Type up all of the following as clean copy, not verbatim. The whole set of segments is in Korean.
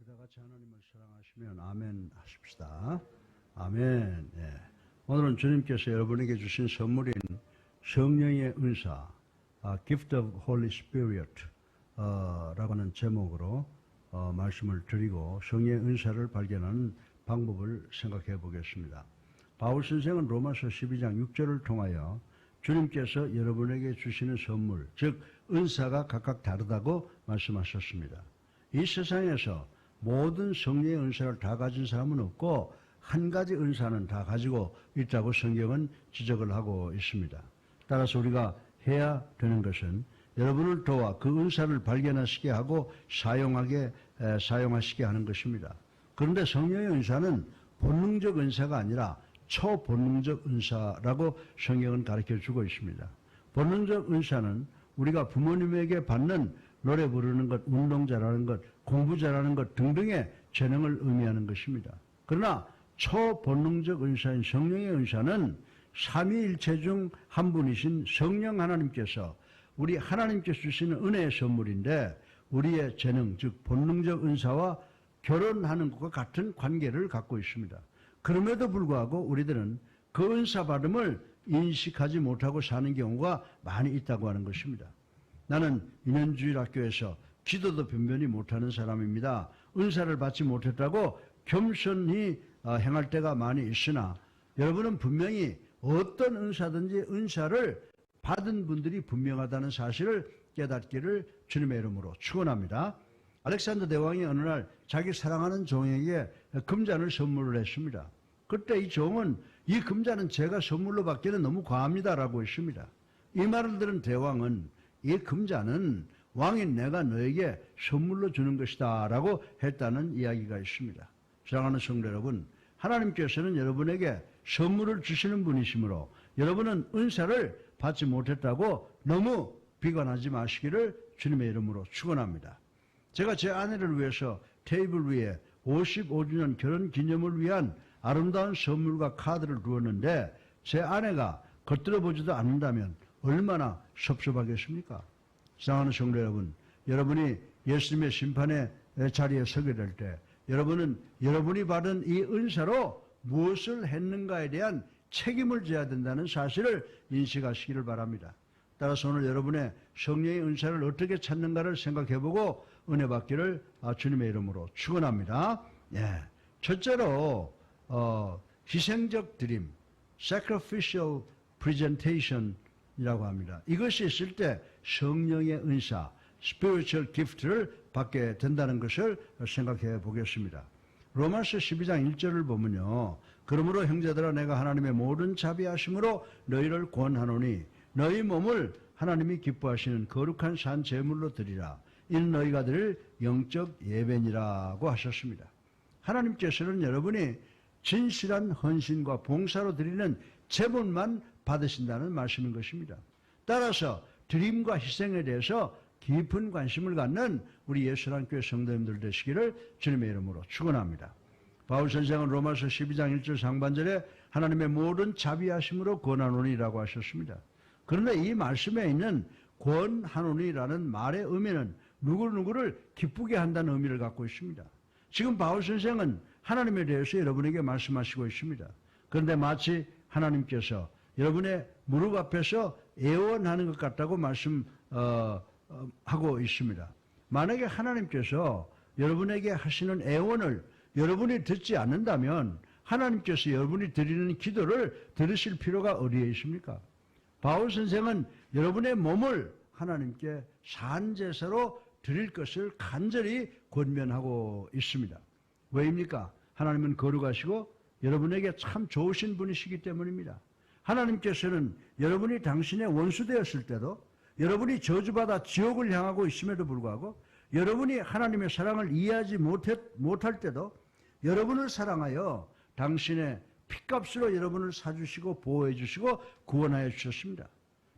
다 같이 하나님을 사랑하시면 아멘 하십시다. 아멘. 예. 오늘은 주님께서 여러분에게 주신 선물인 성령의 은사, Gift of Holy Spirit 라고 하는 제목으로 말씀을 드리고 성령의 은사를 발견하는 방법을 생각해 보겠습니다. 바울 선생은 로마서 12장 6절을 통하여 주님께서 여러분에게 주시는 선물, 즉 은사가 각각 다르다고 말씀하셨습니다. 이 세상에서 모든 성령의 은사를 다 가진 사람은 없고 한 가지 은사는 다 가지고 있다고 성경은 지적을 하고 있습니다. 따라서 우리가 해야 되는 것은 여러분을 도와 그 은사를 발견하시게 하고 사용하시게 하는 것입니다. 그런데 성령의 은사는 본능적 은사가 아니라 초본능적 은사라고 성경은 가르쳐주고 있습니다. 본능적 은사는 우리가 부모님에게 받는 노래 부르는 것, 운동 잘하는 것, 공부 잘하는 것 등등의 재능을 의미하는 것입니다. 그러나 초본능적 은사인 성령의 은사는 삼위일체 중 한 분이신 성령 하나님께서 우리 하나님께서 주시는 은혜의 선물인데 우리의 재능, 즉 본능적 은사와 결혼하는 것과 같은 관계를 갖고 있습니다. 그럼에도 불구하고 우리들은 그 은사 받음을 인식하지 못하고 사는 경우가 많이 있다고 하는 것입니다. 나는 인연주일학교에서 기도도 변변히 못하는 사람입니다. 은사를 받지 못했다고 겸손히 행할 때가 많이 있으나 여러분은 분명히 어떤 은사든지 은사를 받은 분들이 분명하다는 사실을 깨닫기를 주님의 이름으로 축원합니다. 알렉산더 대왕이 어느 날 자기 사랑하는 종에게 금잔을 선물을 했습니다. 그때 이 종은 이 금잔은 제가 선물로 받기는 너무 과합니다라고 했습니다. 이 말을 들은 대왕은 이 금잔은 왕인 내가 너에게 선물로 주는 것이다 라고 했다는 이야기가 있습니다. 사랑하는 성도 여러분, 하나님께서는 여러분에게 선물을 주시는 분이시므로 여러분은 은사를 받지 못했다고 너무 비관하지 마시기를 주님의 이름으로 축원합니다. 제가 제 아내를 위해서 테이블 위에 55주년 결혼 기념을 위한 아름다운 선물과 카드를 두었는데 제 아내가 겉들어 보지도 않는다면 얼마나 섭섭하겠습니까? 사랑하는 성도 여러분, 여러분이 예수님의 심판의 자리에 서게 될 때 여러분은 여러분이 받은 이 은사로 무엇을 했는가에 대한 책임을 져야 된다는 사실을 인식하시기를 바랍니다. 따라서 오늘 여러분의 성령의 은사를 어떻게 찾는가를 생각해보고 은혜 받기를 주님의 이름으로 축원합니다. 예. 첫째로 희생적 드림, sacrificial presentation이라고 합니다. 이것이 있을 때 성령의 은사, spiritual gift를 받게 된다는 것을 생각해 보겠습니다. 로마서 12장 1절을 보면요. 그러므로 형제들아 내가 하나님의 모든 자비하심으로 너희를 권하노니 너희 몸을 하나님이 기뻐하시는 거룩한 산 제물로 드리라. 이는 너희가 드릴 영적 예배니라고 하셨습니다. 하나님께서는 여러분이 진실한 헌신과 봉사로 드리는 제물만 받으신다는 말씀인 것입니다. 따라서 드림과 희생에 대해서 깊은 관심을 갖는 우리 예수랑교회 성도님들 되시기를 주님의 이름으로 축원합니다. 바울 선생은 로마서 12장 1절 상반절에 하나님의 모든 자비하심으로 권하노니라고 하셨습니다. 그런데 이 말씀에 있는 권하노니라는 말의 의미는 누구를 기쁘게 한다는 의미를 갖고 있습니다. 지금 바울 선생은 하나님에 대해서 여러분에게 말씀하시고 있습니다. 그런데 마치 하나님께서 여러분의 무릎 앞에서 애원하는 것 같다고 말씀하고 있습니다. 만약에 하나님께서 여러분에게 하시는 애원을 여러분이 듣지 않는다면 하나님께서 여러분이 드리는 기도를 들으실 필요가 어디에 있습니까? 바울 선생은 여러분의 몸을 하나님께 산제사로 드릴 것을 간절히 권면하고 있습니다. 왜입니까? 하나님은 거룩하시고 여러분에게 참 좋으신 분이시기 때문입니다. 하나님께서는 여러분이 당신의 원수 되었을 때도 여러분이 저주받아 지옥을 향하고 있음에도 불구하고 여러분이 하나님의 사랑을 이해하지 못할 때도 여러분을 사랑하여 당신의 핏값으로 여러분을 사주시고 보호해 주시고 구원하여 주셨습니다.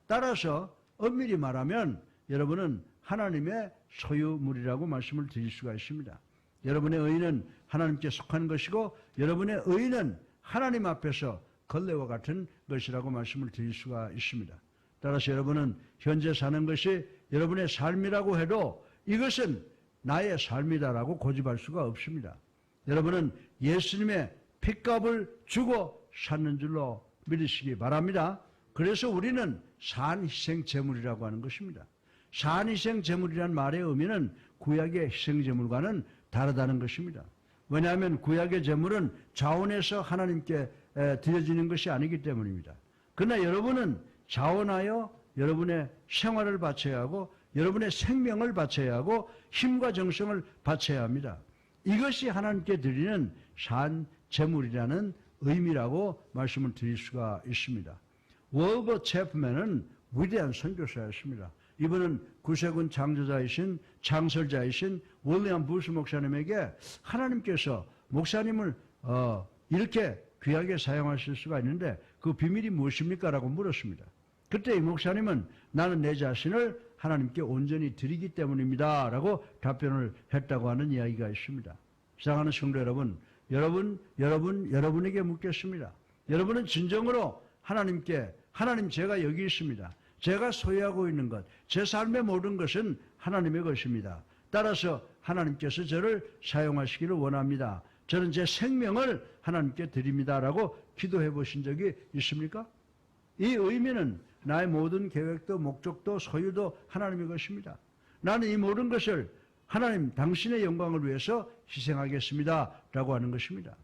따라서 엄밀히 말하면 여러분은 하나님의 소유물이라고 말씀을 드릴 수가 있습니다. 여러분의 의는 하나님께 속한 것이고 여러분의 의는 하나님 앞에서 걸레와 같은 것이라고 말씀을 드릴 수가 있습니다. 따라서 여러분은 현재 사는 것이 여러분의 삶이라고 해도 이것은 나의 삶이다라고 고집할 수가 없습니다. 여러분은 예수님의 핏값을 주고 샀는 줄로 믿으시기 바랍니다. 그래서 우리는 산희생 제물이라고 하는 것입니다. 산희생 제물이라는 말의 의미는 구약의 희생 제물과는 다르다는 것입니다. 왜냐하면 구약의 제물은 자원해서 하나님께 드려지는 것이 아니기 때문입니다. 그러나 여러분은 자원하여 여러분의 생활을 바쳐야 하고 여러분의 생명을 바쳐야 하고 힘과 정성을 바쳐야 합니다. 이것이 하나님께 드리는 산 제물이라는 의미라고 말씀을 드릴 수가 있습니다. 월버 체프맨은 위대한 선교사였습니다. 이분은 구세군 창조자이신 창설자이신 윌리엄 부스 목사님에게 하나님께서 목사님을 이렇게 귀하게 사용하실 수가 있는데 그 비밀이 무엇입니까? 라고 물었습니다. 그때 이 목사님은 나는 내 자신을 하나님께 온전히 드리기 때문입니다. 라고 답변을 했다고 하는 이야기가 있습니다. 사랑하는 성도 여러분, 여러분에게 묻겠습니다. 여러분은 진정으로 하나님께 하나님 제가 여기 있습니다. 제가 소유하고 있는 것, 제 삶의 모든 것은 하나님의 것입니다. 따라서 하나님께서 저를 사용하시기를 원합니다. 저는 제 생명을 하나님께 드립니다라고 기도해 보신 적이 있습니까? 이 의미는 나의 모든 계획도 목적도 소유도 하나님의 것입니다. 나는 이 모든 것을 하나님 당신의 영광을 위해서 희생하겠습니다 라고 하는 것입니다.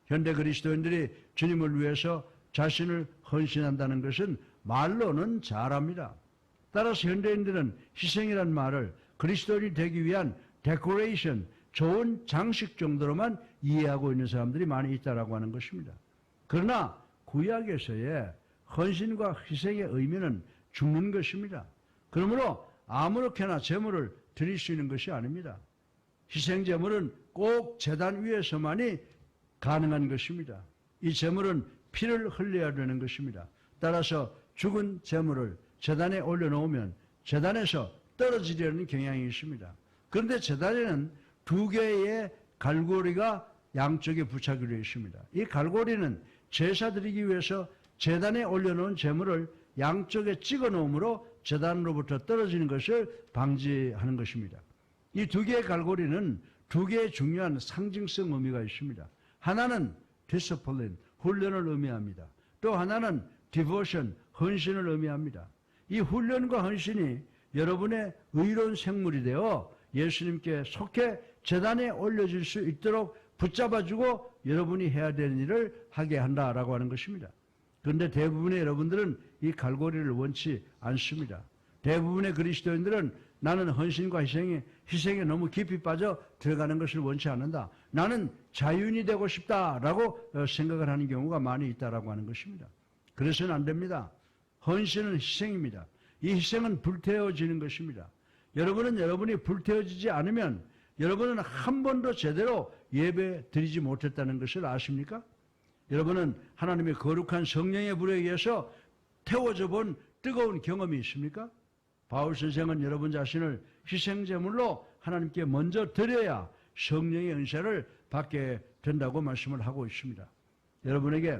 현대 그리스도인들이 주님을 위해서 자신을 헌신한다는 것은 말로는 잘합니다. 따라서 현대인들은 희생이란 말을 그리스도인이 되기 위한 데코레이션, 좋은 장식 정도로만 이해하고 있는 사람들이 많이 있다라고 하는 것입니다. 그러나 구약에서의 헌신과 희생의 의미는 죽는 것입니다. 그러므로 아무렇게나 제물을 드릴 수 있는 것이 아닙니다. 희생 제물은 꼭 제단 위에서만이 가능한 것입니다. 이 제물은 피를 흘려야 되는 것입니다. 따라서 죽은 제물을 제단에 올려놓으면 제단에서 떨어지려는 경향이 있습니다. 그런데 제단에는 두 개의 갈고리가 양쪽에 부착되어 있습니다. 이 갈고리는 제사 드리기 위해서 제단에 올려놓은 제물을 양쪽에 찍어 놓음으로 제단으로부터 떨어지는 것을 방지하는 것입니다. 이 두 개의 갈고리는 두 개의 중요한 상징성 의미가 있습니다. 하나는 discipline, 훈련을 의미합니다. 또 하나는 devotion, 헌신을 의미합니다. 이 훈련과 헌신이 여러분의 의로운 생물이 되어 예수님께 속해 제단에 올려질 수 있도록 붙잡아주고 여러분이 해야 되는 일을 하게 한다라고 하는 것입니다. 그런데 대부분의 여러분들은 이 갈고리를 원치 않습니다. 대부분의 그리스도인들은 나는 헌신과 희생에 너무 깊이 빠져 들어가는 것을 원치 않는다. 나는 자유인이 되고 싶다라고 생각을 하는 경우가 많이 있다라고 하는 것입니다. 그래서는 안 됩니다. 헌신은 희생입니다. 이 희생은 불태워지는 것입니다. 여러분이 불태워지지 않으면 여러분은 한 번도 제대로 예배 드리지 못했다는 것을 아십니까? 여러분은 하나님의 거룩한 성령의 불에 의해서 태워져 본 뜨거운 경험이 있습니까? 바울 선생은 여러분 자신을 희생제물로 하나님께 먼저 드려야 성령의 은혜를 받게 된다고 말씀을 하고 있습니다. 여러분에게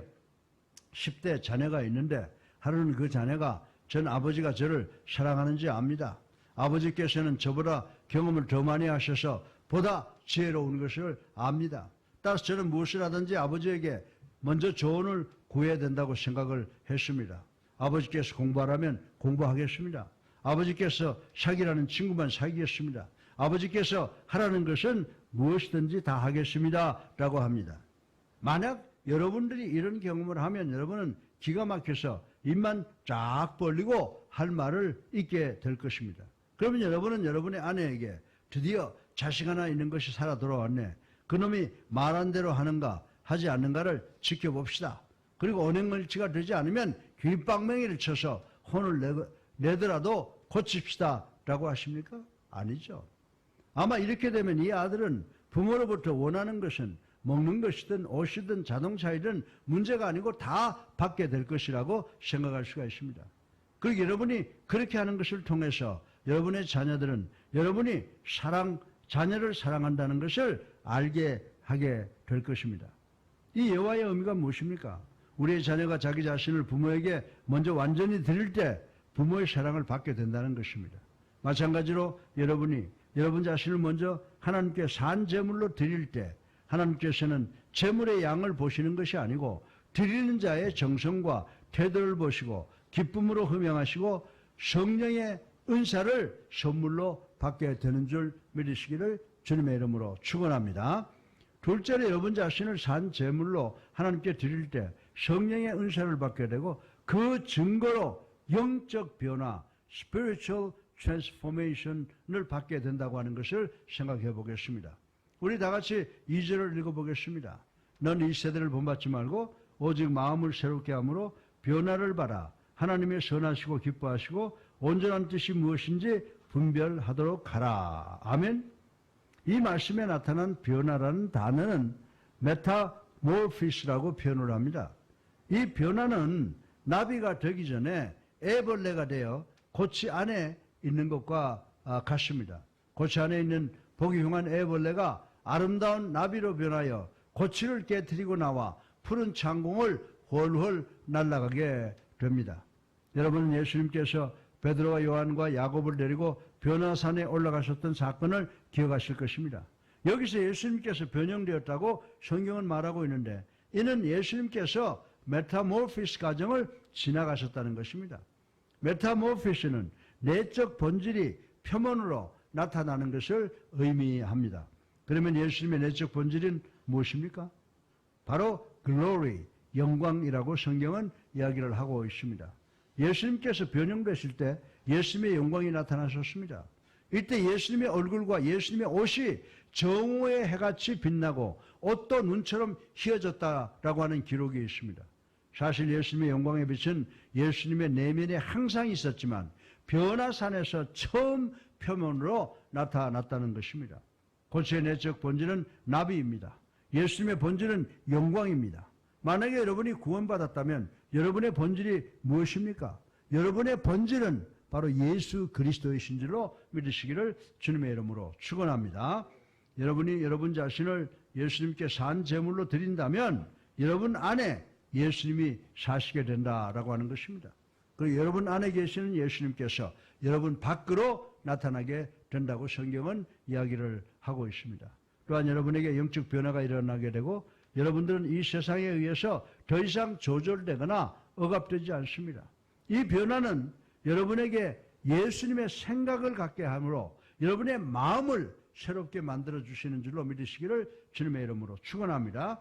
10대 자녀가 있는데 하루는 그 자녀가 전 아버지가 저를 사랑하는지 압니다. 아버지께서는 저보다 경험을 더 많이 하셔서 보다 지혜로운 것을 압니다. 따라서 저는 무엇을 하든지 아버지에게 먼저 조언을 구해야 된다고 생각을 했습니다. 아버지께서 공부하라면 공부하겠습니다. 아버지께서 사귀라는 친구만 사귀겠습니다. 아버지께서 하라는 것은 무엇이든지 다 하겠습니다 라고 합니다. 만약 여러분들이 이런 경험을 하면 여러분은 기가 막혀서 입만 쫙 벌리고 할 말을 잊게 될 것입니다. 그러면 여러분은 여러분의 아내에게 드디어 자식 하나 있는 것이 살아 돌아왔네. 그놈이 말한 대로 하는가 하지 않는가를 지켜봅시다. 그리고 언행일치가 되지 않으면 귓방맹이를 쳐서 혼을 내더라도 고칩시다 라고 하십니까? 아니죠. 아마 이렇게 되면 이 아들은 부모로부터 원하는 것은 먹는 것이든 옷이든 자동차이든 문제가 아니고 다 받게 될 것이라고 생각할 수가 있습니다. 그리고 여러분이 그렇게 하는 것을 통해서 여러분의 자녀들은 여러분이 자녀를 사랑한다는 것을 알게 하게 될 것입니다. 이 예화의 의미가 무엇입니까? 우리의 자녀가 자기 자신을 부모에게 먼저 완전히 드릴 때 부모의 사랑을 받게 된다는 것입니다. 마찬가지로 여러분이 여러분 자신을 먼저 하나님께 산 제물로 드릴 때 하나님께서는 제물의 양을 보시는 것이 아니고 드리는 자의 정성과 태도를 보시고 기쁨으로 흠양하시고 성령의 은사를 선물로 받게 되는 줄 믿으시기를 주님의 이름으로 축원합니다. 둘째로 여러분 자신을 산 제물로 하나님께 드릴 때 성령의 은사를 받게 되고 그 증거로 영적 변화, spiritual transformation을 받게 된다고 하는 것을 생각해 보겠습니다. 우리 다 같이 2절을 읽어보겠습니다. 넌 이 세대를 본받지 말고 오직 마음을 새롭게 함으로 변화를 받아 하나님의 선하시고 기뻐하시고 온전한 뜻이 무엇인지 분별하도록 하라. 아멘. 이 말씀에 나타난 변화라는 단어는 메타모피스라고 표현을 합니다. 이 변화는 나비가 되기 전에 애벌레가 되어 고치 안에 있는 것과 같습니다. 고치 안에 있는 보기 흉한 애벌레가 아름다운 나비로 변하여 고치를 깨뜨리고 나와 푸른 창공을 훨훨 날아가게 됩니다. 여러분은 예수님께서 베드로와 요한과 야곱을 데리고 변화산에 올라가셨던 사건을 기억하실 것입니다. 여기서 예수님께서 변형되었다고 성경은 말하고 있는데 이는 예수님께서 메타모피스 과정을 지나가셨다는 것입니다. 메타모피스는 내적 본질이 표면으로 나타나는 것을 의미합니다. 그러면 예수님의 내적 본질은 무엇입니까? 바로 glory, 영광이라고 성경은 이야기를 하고 있습니다. 예수님께서 변형되실 때 예수님의 영광이 나타나셨습니다. 이때 예수님의 얼굴과 예수님의 옷이 정오의 해같이 빛나고 옷도 눈처럼 휘어졌다라고 하는 기록이 있습니다. 사실 예수님의 영광의 빛은 예수님의 내면에 항상 있었지만 변화산에서 처음 표면으로 나타났다는 것입니다. 고치의 내적 본질은 나비입니다. 예수님의 본질은 영광입니다. 만약에 여러분이 구원받았다면 여러분의 본질이 무엇입니까? 여러분의 본질은 바로 예수 그리스도이신 줄로 믿으시기를 주님의 이름으로 축원합니다. 여러분이 여러분 자신을 예수님께 산 제물로 드린다면 여러분 안에 예수님이 사시게 된다라고 하는 것입니다. 그리고 여러분 안에 계시는 예수님께서 여러분 밖으로 나타나게 된다고 성경은 이야기를 하고 있습니다. 또한 여러분에게 영적 변화가 일어나게 되고 여러분들은 이 세상에 의해서 더 이상 조절되거나 억압되지 않습니다. 이 변화는 여러분에게 예수님의 생각을 갖게 함으로 여러분의 마음을 새롭게 만들어주시는 줄로 믿으시기를 주님의 이름으로 축원합니다.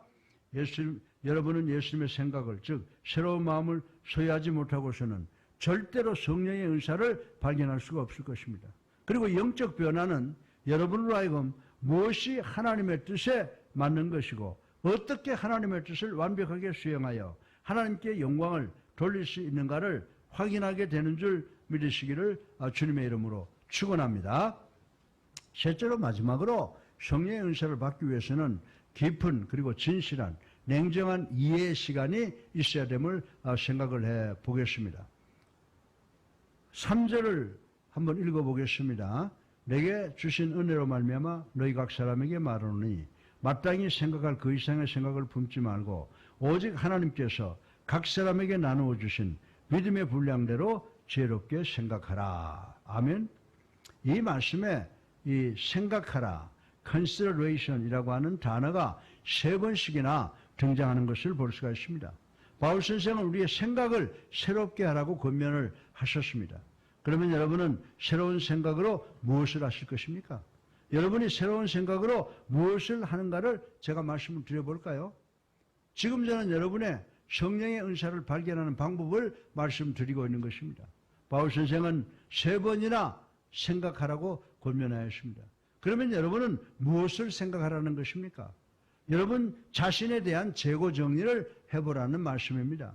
여러분은 예수님의 생각을, 즉 새로운 마음을 소유하지 못하고서는 절대로 성령의 은사를 발견할 수가 없을 것입니다. 그리고 영적 변화는 여러분으로 하여금 무엇이 하나님의 뜻에 맞는 것이고 어떻게 하나님의 뜻을 완벽하게 수행하여 하나님께 영광을 돌릴 수 있는가를 확인하게 되는 줄 믿으시기를 주님의 이름으로 축원합니다. 셋째로 마지막으로 성령의 은사를 받기 위해서는 깊은 그리고 진실한 냉정한 이해의 시간이 있어야 됨을 생각을 해 보겠습니다. 3절을 한번 읽어보겠습니다. 내게 주신 은혜로 말미암아 너희 각 사람에게 말하노니 마땅히 생각할 그 이상의 생각을 품지 말고 오직 하나님께서 각 사람에게 나누어 주신 믿음의 분량대로 지혜롭게 생각하라. 아멘. 이 말씀에 이 생각하라, consideration이라고 하는 단어가 3번씩이나 등장하는 것을 볼 수가 있습니다. 바울 선생은 우리의 생각을 새롭게 하라고 권면을 하셨습니다. 그러면 여러분은 새로운 생각으로 무엇을 하실 것입니까? 여러분이 새로운 생각으로 무엇을 하는가를 제가 말씀을 드려볼까요? 지금 저는 여러분의 성령의 은사를 발견하는 방법을 말씀드리고 있는 것입니다. 바울 선생은 3번이나 생각하라고 권면하였습니다. 그러면 여러분은 무엇을 생각하라는 것입니까? 여러분 자신에 대한 재고 정리를 해보라는 말씀입니다.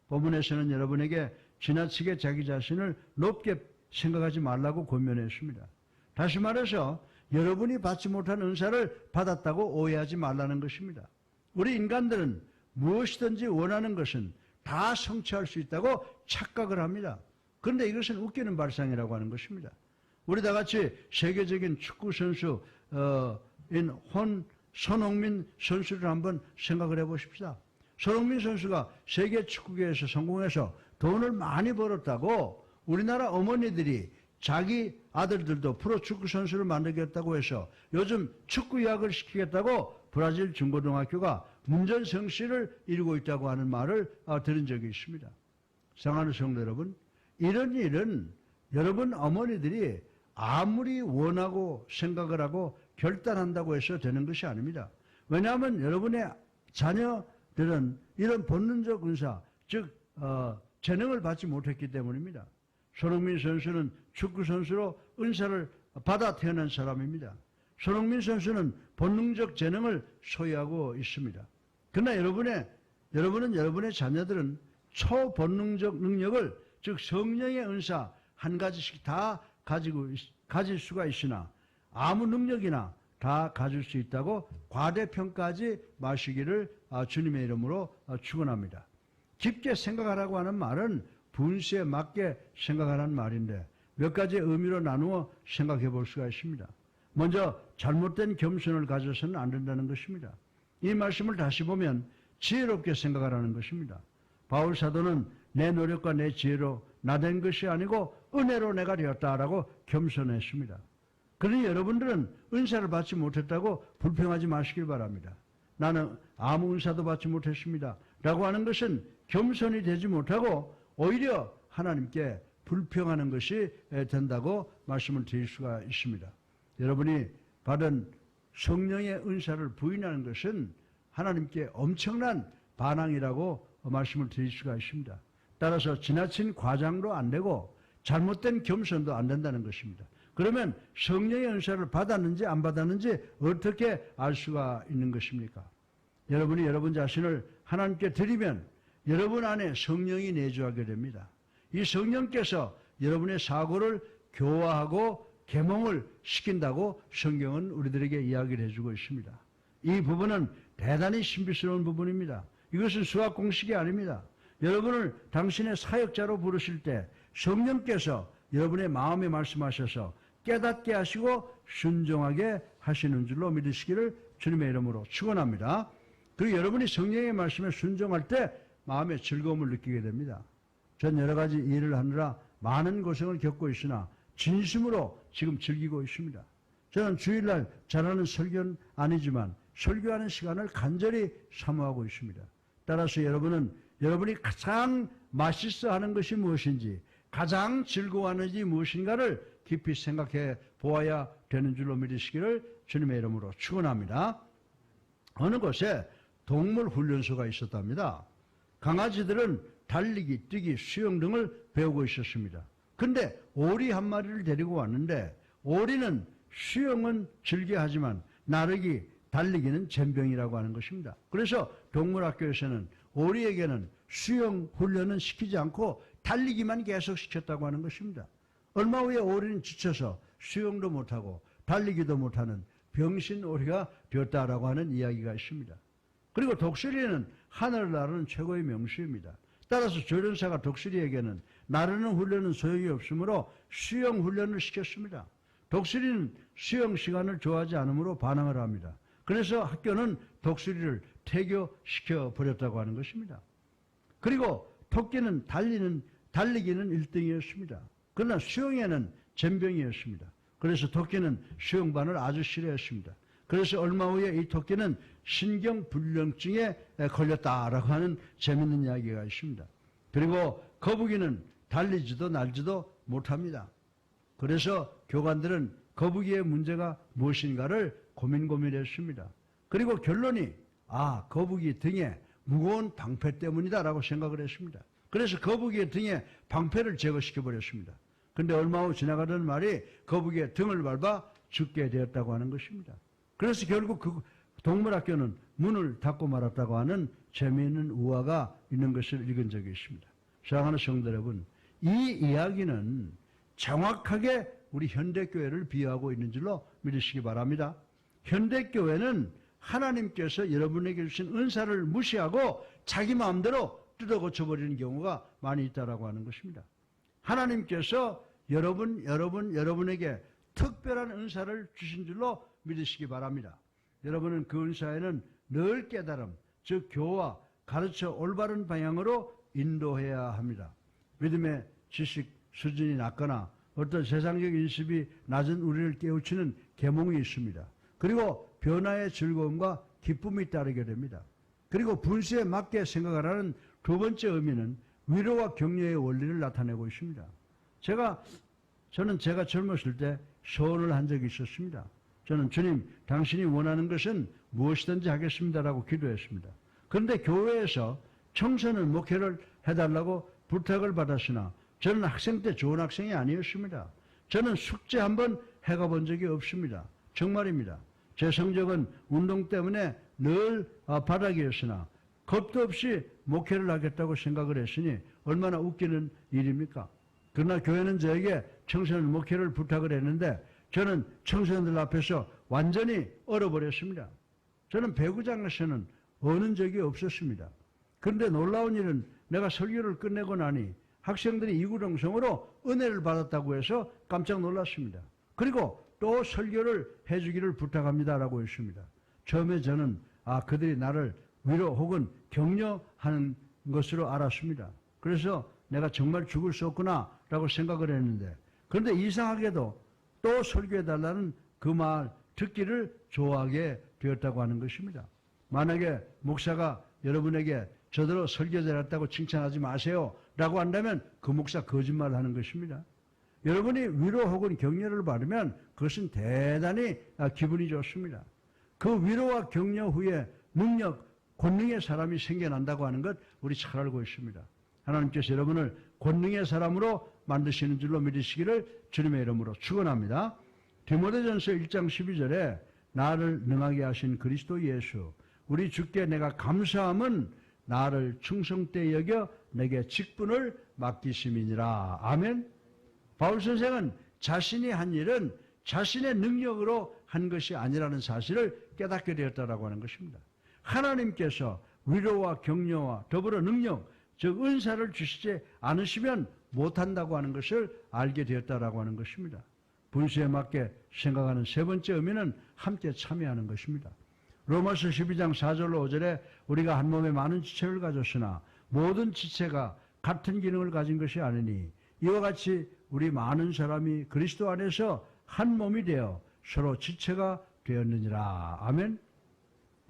본문에서는 여러분에게 지나치게 자기 자신을 높게 생각하지 말라고 권면했습니다. 다시 말해서 여러분이 받지 못한 은사를 받았다고 오해하지 말라는 것입니다. 우리 인간들은 무엇이든지 원하는 것은 다 성취할 수 있다고 착각을 합니다. 그런데 이것은 웃기는 발상이라고 하는 것입니다. 우리 다 같이 세계적인 축구 선수인 손흥민 선수를 한번 생각을 해보십시다. 손흥민 선수가 세계 축구계에서 성공해서 돈을 많이 벌었다고 우리나라 어머니들이 자기 아들들도 프로축구 선수를 만들겠다고 해서 요즘 축구 유학을 시키겠다고 브라질 중고등학교가 문전성시를 이루고 있다고 하는 말을 들은 적이 있습니다. 사랑하는 성도 여러분, 이런 일은 여러분 어머니들이 아무리 원하고 생각을 하고 결단한다고 해서 되는 것이 아닙니다. 왜냐하면 여러분의 자녀들은 이런 본능적 은사, 즉 재능을 받지 못했기 때문입니다. 손흥민 선수는 축구 선수로 은사를 받아 태어난 사람입니다. 손흥민 선수는 본능적 재능을 소유하고 있습니다. 그러나 여러분은 여러분의 자녀들은 초본능적 능력을, 즉 성령의 은사 한 가지씩 다 가질 수가 있으나 아무 능력이나 다 가질 수 있다고 과대평가하지 마시기를 주님의 이름으로 축원합니다. 깊게 생각하라고 하는 말은 분수에 맞게 생각하라는 말인데 몇 가지 의미로 나누어 생각해 볼 수가 있습니다. 먼저 잘못된 겸손을 가져서는 안 된다는 것입니다. 이 말씀을 다시 보면 지혜롭게 생각하라는 것입니다. 바울 사도는 내 노력과 내 지혜로 나된 것이 아니고 은혜로 내가 되었다라고 겸손했습니다. 그러니 여러분들은 은사를 받지 못했다고 불평하지 마시길 바랍니다. 나는 아무 은사도 받지 못했습니다 라고 하는 것은 겸손이 되지 못하고 오히려 하나님께 불평하는 것이 된다고 말씀을 드릴 수가 있습니다. 여러분이 받은 성령의 은사를 부인하는 것은 하나님께 엄청난 반항이라고 말씀을 드릴 수가 있습니다. 따라서 지나친 과장도 안 되고 잘못된 겸손도 안 된다는 것입니다. 그러면 성령의 은사를 받았는지 안 받았는지 어떻게 알 수가 있는 것입니까? 여러분이 여러분 자신을 하나님께 드리면 여러분 안에 성령이 내주하게 됩니다. 이 성령께서 여러분의 사고를 교화하고 계몽을 시킨다고 성경은 우리들에게 이야기를 해주고 있습니다. 이 부분은 대단히 신비스러운 부분입니다. 이것은 수학 공식이 아닙니다. 여러분을 당신의 사역자로 부르실 때 성령께서 여러분의 마음에 말씀하셔서 깨닫게 하시고 순종하게 하시는 줄로 믿으시기를 주님의 이름으로 축원합니다. 그리고 여러분이 성령의 말씀에 순종할 때 마음의 즐거움을 느끼게 됩니다. 전 여러 가지 일을 하느라 많은 고생을 겪고 있으나 진심으로 지금 즐기고 있습니다. 저는 주일날 잘하는 설교는 아니지만 설교하는 시간을 간절히 사모하고 있습니다. 따라서 여러분이 가장 맛있어 하는 것이 무엇인지, 가장 즐거워하는지 무엇인가를 깊이 생각해 보아야 되는 줄로 믿으시기를 주님의 이름으로 축원합니다. 어느 곳에 동물 훈련소가 있었답니다. 강아지들은 달리기, 뛰기, 수영 등을 배우고 있었습니다. 근데 오리 한 마리를 데리고 왔는데 오리는 수영은 즐겨하지만 나르기, 달리기는 젬병이라고 하는 것입니다. 그래서 동물학교에서는 오리에게는 수영 훈련은 시키지 않고 달리기만 계속 시켰다고 하는 것입니다. 얼마 후에 오리는 지쳐서 수영도 못하고 달리기도 못하는 병신 오리가 되었다라고 하는 이야기가 있습니다. 그리고 독수리는 하늘을 나르는 최고의 명수입니다. 따라서 조련사가 독수리에게는 나르는 훈련은 소용이 없으므로 수영 훈련을 시켰습니다. 독수리는 수영 시간을 좋아하지 않으므로 반항을 합니다. 그래서 학교는 독수리를 퇴교시켜 버렸다고 하는 것입니다. 그리고 토끼는 달리기는 1등이었습니다. 그러나 수영에는 젬병이었습니다. 그래서 토끼는 수영반을 아주 싫어했습니다. 그래서 얼마 후에 이 토끼는 신경불량증에 걸렸다라고 하는 재밌는 이야기가 있습니다. 그리고 거북이는 달리지도 날지도 못합니다. 그래서 교관들은 거북이의 문제가 무엇인가를 고민했습니다. 그리고 결론이 거북이 등에 무거운 방패 때문이다라고 생각을 했습니다. 그래서 거북이의 등에 방패를 제거시켜버렸습니다. 그런데 얼마 후 지나가던 말이 거북이의 등을 밟아 죽게 되었다고 하는 것입니다. 그래서 결국 그 동물학교는 문을 닫고 말았다고 하는 재미있는 우화가 있는 것을 읽은 적이 있습니다. 사랑하는 성도 여러분, 이 이야기는 정확하게 우리 현대교회를 비유하고 있는 줄로 믿으시기 바랍니다. 현대교회는 하나님께서 여러분에게 주신 은사를 무시하고 자기 마음대로 뜯어 고쳐버리는 경우가 많이 있다고 하는 것입니다. 하나님께서 여러분에게 특별한 은사를 주신 줄로 믿으시기 바랍니다. 여러분은 그 은사에는 늘 깨달음, 즉 교화, 가르쳐 올바른 방향으로 인도해야 합니다. 믿음의 지식 수준이 낮거나 어떤 세상적 인식이 낮은 우리를 깨우치는 계몽이 있습니다. 그리고 변화의 즐거움과 기쁨이 따르게 됩니다. 그리고 분수에 맞게 생각하라는 두 번째 의미는 위로와 격려의 원리를 나타내고 있습니다. 저는 제가 젊었을 때 소원을 한 적이 있었습니다. 저는 주님, 당신이 원하는 것은 무엇이든지 하겠습니다라고 기도했습니다. 그런데 교회에서 청소년 목회를 해달라고 부탁을 받았으나 저는 학생 때 좋은 학생이 아니었습니다. 저는 숙제 한번 해가 본 적이 없습니다. 정말입니다. 제 성적은 운동 때문에 늘 바닥이었으나 겁도 없이 목회를 하겠다고 생각을 했으니 얼마나 웃기는 일입니까? 그러나 교회는 저에게 청소년 목회를 부탁을 했는데 저는 청소년들 앞에서 완전히 얼어버렸습니다. 저는 배구장에서는 어는 적이 없었습니다. 그런데 놀라운 일은 내가 설교를 끝내고 나니 학생들이 이구동성으로 은혜를 받았다고 해서 깜짝 놀랐습니다. 그리고 또 설교를 해주기를 부탁합니다라고 했습니다. 처음에 저는 그들이 나를 위로 혹은 격려하는 것으로 알았습니다. 그래서 내가 정말 죽을 수 없구나라고 생각을 했는데 그런데 이상하게도 또 설교해달라는 그 말 듣기를 좋아하게 되었다고 하는 것입니다. 만약에 목사가 여러분에게 저더러 설교 잘했다고 칭찬하지 마세요 라고 한다면 그 목사 거짓말을 하는 것입니다. 여러분이 위로 혹은 격려를 받으면 그것은 대단히 기분이 좋습니다. 그 위로와 격려 후에 능력, 권능의 사람이 생겨난다고 하는 것 우리 잘 알고 있습니다. 하나님께서 여러분을 권능의 사람으로 만드시는 줄로 믿으시기를 주님의 이름으로 축원합니다. 디모데전서 1장 12절에 나를 능하게 하신 그리스도 예수 우리 주께 내가 감사함은 나를 충성되이 여겨 내게 직분을 맡기심이니라. 아멘. 바울 선생은 자신이 한 일은 자신의 능력으로 한 것이 아니라는 사실을 깨닫게 되었다라고 하는 것입니다. 하나님께서 위로와 격려와 더불어 능력, 즉 은사를 주시지 않으시면 못한다고 하는 것을 알게 되었다라고 하는 것입니다. 분수에 맞게 생각하는 세 번째 의미는 함께 참여하는 것입니다. 로마서 12장 4절로 5절에 우리가 한 몸에 많은 지체를 가졌으나 모든 지체가 같은 기능을 가진 것이 아니니 이와 같이 우리 많은 사람이 그리스도 안에서 한 몸이 되어 서로 지체가 되었느니라. 아멘.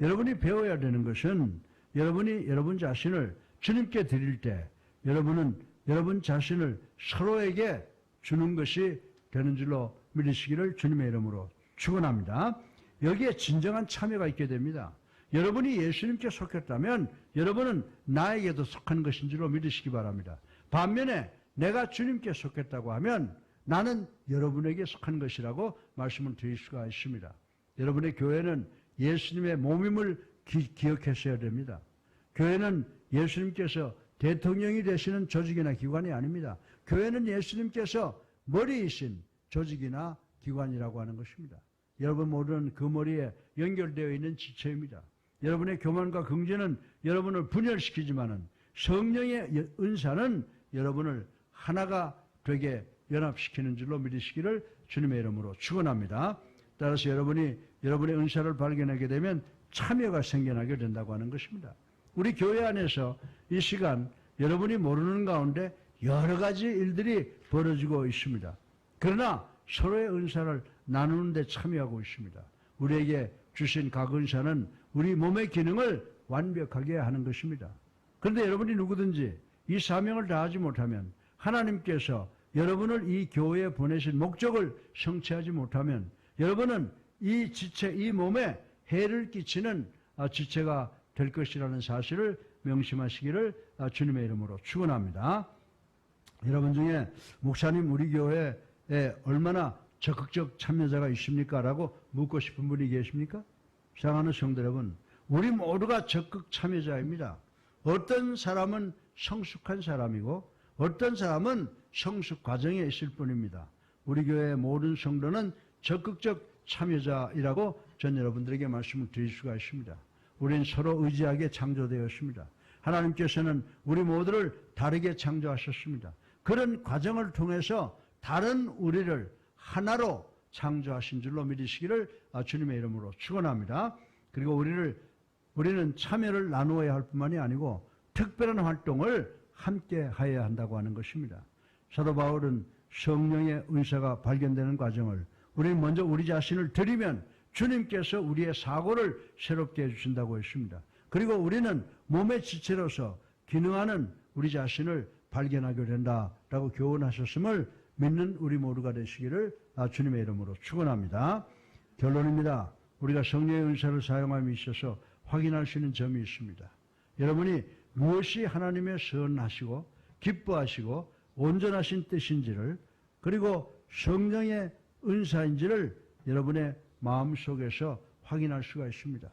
여러분이 배워야 되는 것은 여러분이 여러분 자신을 주님께 드릴 때 여러분은 여러분 자신을 서로에게 주는 것이 되는 줄로 믿으시기를 주님의 이름으로 축원합니다. 여기에 진정한 참여가 있게 됩니다. 여러분이 예수님께 속했다면 여러분은 나에게도 속한 것인 줄로 믿으시기 바랍니다. 반면에 내가 주님께 속했다고 하면 나는 여러분에게 속한 것이라고 말씀을 드릴 수가 있습니다. 여러분의 교회는 예수님의 몸임을 기억하셔야 됩니다. 교회는 예수님께서 대통령이 되시는 조직이나 기관이 아닙니다. 교회는 예수님께서 머리이신 조직이나 기관이라고 하는 것입니다. 여러분 모두는 그 머리에 연결되어 있는 지체입니다. 여러분의 교만과 긍지는 여러분을 분열시키지만은 성령의 은사는 여러분을 하나가 되게 연합시키는 줄로 믿으시기를 주님의 이름으로 축원합니다. 따라서 여러분이 여러분의 은사를 발견하게 되면 참여가 생겨나게 된다고 하는 것입니다. 우리 교회 안에서 이 시간 여러분이 모르는 가운데 여러 가지 일들이 벌어지고 있습니다. 그러나 서로의 은사를 나누는 데 참여하고 있습니다. 우리에게 주신 각 은사는 우리 몸의 기능을 완벽하게 하는 것입니다. 그런데 여러분이 누구든지 이 사명을 다하지 못하면 하나님께서 여러분을 이 교회에 보내신 목적을 성취하지 못하면 여러분은 이 지체, 이 몸에 해를 끼치는 지체가 될 것이라는 사실을 명심하시기를 주님의 이름으로 축원합니다. 여러분 중에 목사님 우리 교회에 얼마나 적극적 참여자가 있습니까? 라고 묻고 싶은 분이 계십니까? 사랑하는 성도 여러분, 우리 모두가 적극 참여자입니다. 어떤 사람은 성숙한 사람이고 어떤 사람은 성숙 과정에 있을 뿐입니다. 우리 교회의 모든 성도는 적극적 참여자이라고 전 여러분들에게 말씀을 드릴 수가 있습니다. 우리는 서로 의지하게 창조되었습니다. 하나님께서는 우리 모두를 다르게 창조하셨습니다. 그런 과정을 통해서 다른 우리를 하나로 창조하신 줄로 믿으시기를 주님의 이름으로 축원합니다. 그리고 우리는 참여를 나누어야 할 뿐만이 아니고 특별한 활동을 함께 해야 한다고 하는 것입니다. 사도 바울은 성령의 은사가 발견되는 과정을 우리는 먼저 우리 자신을 드리면 주님께서 우리의 사고를 새롭게 해주신다고 했습니다. 그리고 우리는 몸의 지체로서 기능하는 우리 자신을 발견하게 된다라고 교훈하셨음을 믿는 우리 모두가 되시기를 주님의 이름으로 축원합니다. 결론입니다. 우리가 성령의 은사를 사용함에 있어서 확인할 수 있는 점이 있습니다. 여러분이 무엇이 하나님의 선하시고 기뻐하시고 온전하신 뜻인지를 그리고 성령의 은사인지를 여러분의 마음속에서 확인할 수가 있습니다.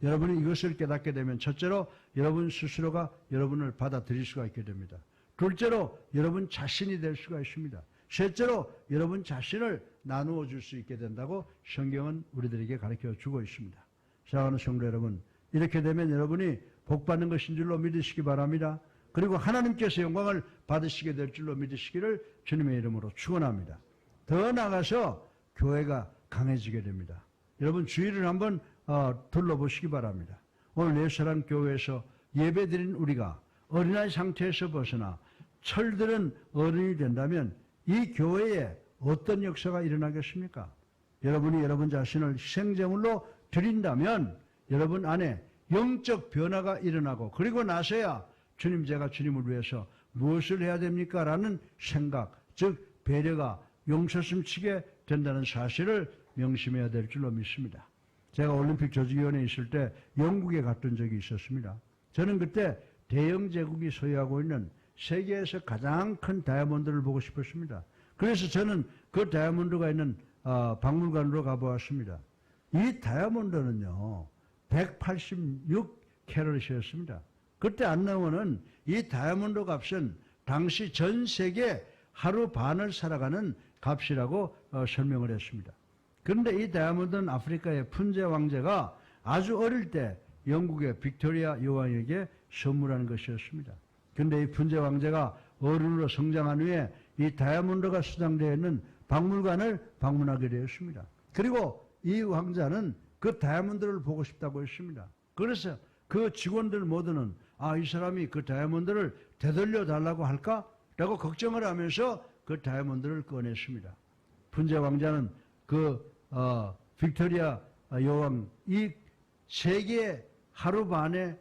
여러분이 이것을 깨닫게 되면 첫째로 여러분 스스로가 여러분을 받아들일 수가 있게 됩니다. 둘째로 여러분 자신이 될 수가 있습니다. 셋째로 여러분 자신을 나누어 줄 수 있게 된다고 성경은 우리들에게 가르쳐 주고 있습니다. 사랑하는 성도 여러분, 이렇게 되면 여러분이 복받는 것인 줄로 믿으시기 바랍니다. 그리고 하나님께서 영광을 받으시게 될 줄로 믿으시기를 주님의 이름으로 축원합니다. 더 나아가서 교회가 강해지게 됩니다. 여러분 주위를 한번 둘러보시기 바랍니다. 오늘 예수랑 교회에서 예배드린 우리가 어린아이 상태에서 벗어나 철들은 어른이 된다면 이 교회에 어떤 역사가 일어나겠습니까? 여러분이 여러분 자신을 희생제물로 드린다면 여러분 안에 영적 변화가 일어나고 그리고 나서야 주님 제가 주님을 위해서 무엇을 해야 됩니까? 라는 생각, 즉 배려가 용서슴치게 된다는 사실을 명심해야 될 줄로 믿습니다. 제가 올림픽 조직위원회에 있을 때 영국에 갔던 적이 있었습니다. 저는 그때 대영 제국이 소유하고 있는 세계에서 가장 큰 다이아몬드를 보고 싶었습니다. 그래서 저는 그 다이아몬드가 있는 박물관으로 가보았습니다. 이 다이아몬드는요 186캐럿이었습니다. 그때 안 나오는 이 다이아몬드 값은 당시 전 세계 하루 반을 살아가는 값이라고 설명을 했습니다. 그런데 이 다이아몬드는 아프리카의 푼제 왕제가 아주 어릴 때 영국의 빅토리아 여왕에게 선물한 것이었습니다. 그런데 이 푼제 왕제가 어른으로 성장한 후에 이 다이아몬드가 수장되어 있는 박물관을 방문하게 되었습니다. 그리고 이 왕자는 그 다이아몬드를 보고 싶다고 했습니다. 그래서 그 직원들 모두는 이 사람이 그 다이아몬드를 되돌려 달라고 할까? 라고 걱정을 하면서 그 다이아몬드를 꺼냈습니다. 푼제 왕자는 빅토리아 여왕 이 세계 하루 반에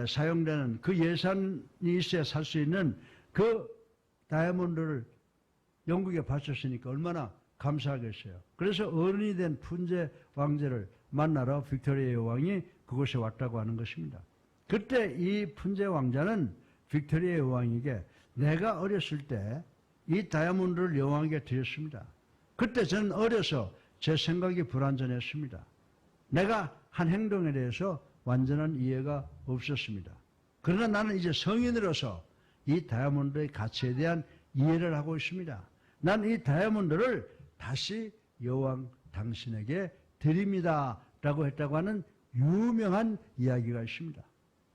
사용되는 그 예산이 있어야 살 수 있는 그 다이아몬드를 영국에 바쳤으니까 얼마나 감사하겠어요. 그래서 어른이 된 푼제 왕제를 만나러 빅토리아 여왕이 그곳에 왔다고 하는 것입니다. 그때 이 푼제 왕자는 빅토리아 여왕에게 내가 어렸을 때 이 다이아몬드를 여왕에게 드렸습니다. 그때 저는 어려서 제 생각이 불완전했습니다. 내가 한 행동에 대해서 완전한 이해가 없었습니다. 그러나 나는 이제 성인으로서 이 다이아몬드의 가치에 대한 이해를 하고 있습니다. 난 이 다이아몬드를 다시 여왕 당신에게 드립니다 라고 했다고 하는 유명한 이야기가 있습니다.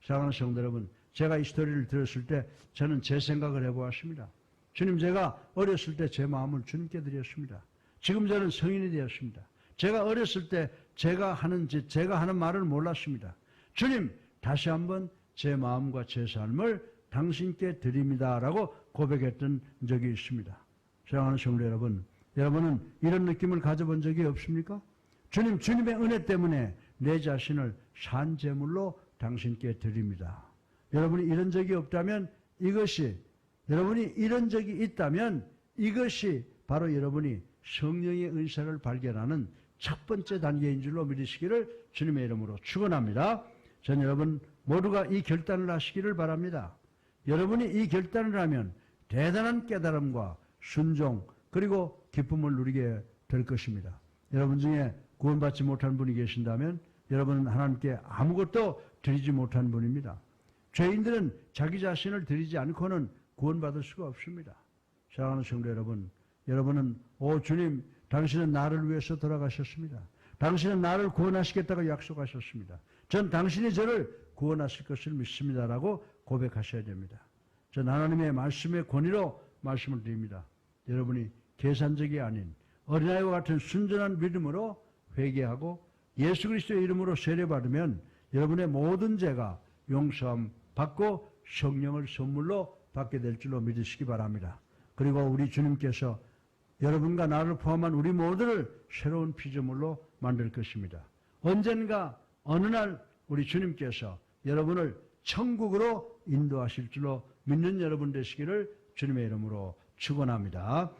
사랑하는 성도 여러분, 제가 이 스토리를 들었을 때 저는 제 생각을 해보았습니다. 주님, 제가 어렸을 때 제 마음을 주님께 드렸습니다. 지금 저는 성인이 되었습니다. 제가 어렸을 때 제가 하는 말을 몰랐습니다. 주님, 다시 한번 제 마음과 제 삶을 당신께 드립니다 라고 고백했던 적이 있습니다. 사랑하는 성도 여러분, 여러분은 이런 느낌을 가져본 적이 없습니까? 주님, 주님의 은혜 때문에 내 자신을 산 제물로 당신께 드립니다. 여러분이 이런 적이 없다면 여러분이 이런 적이 있다면 이것이 바로 여러분이 성령의 은사를 발견하는 첫 번째 단계인 줄로 믿으시기를 주님의 이름으로 축원합니다. 전 여러분 모두가 이 결단을 하시기를 바랍니다. 여러분이 이 결단을 하면 대단한 깨달음과 순종 그리고 기쁨을 누리게 될 것입니다. 여러분 중에 구원받지 못한 분이 계신다면 여러분은 하나님께 아무것도 드리지 못한 분입니다. 죄인들은 자기 자신을 드리지 않고는 구원받을 수가 없습니다. 사랑하는 성도 여러분, 여러분은 주님, 당신은 나를 위해서 돌아가셨습니다. 당신은 나를 구원하시겠다고 약속하셨습니다. 전 당신이 저를 구원하실 것을 믿습니다라고 고백하셔야 됩니다. 전 하나님의 말씀의 권위로 말씀을 드립니다. 여러분이 계산적이 아닌 어린아이와 같은 순전한 믿음으로 회개하고 예수 그리스도의 이름으로 세례받으면 여러분의 모든 죄가 용서함 받고 성령을 선물로 받게 될 줄로 믿으시기 바랍니다. 그리고 우리 주님께서 여러분과 나를 포함한 우리 모두를 새로운 피조물로 만들 것입니다. 언젠가 어느 날 우리 주님께서 여러분을 천국으로 인도하실 줄로 믿는 여러분 되시기를 주님의 이름으로 축원합니다.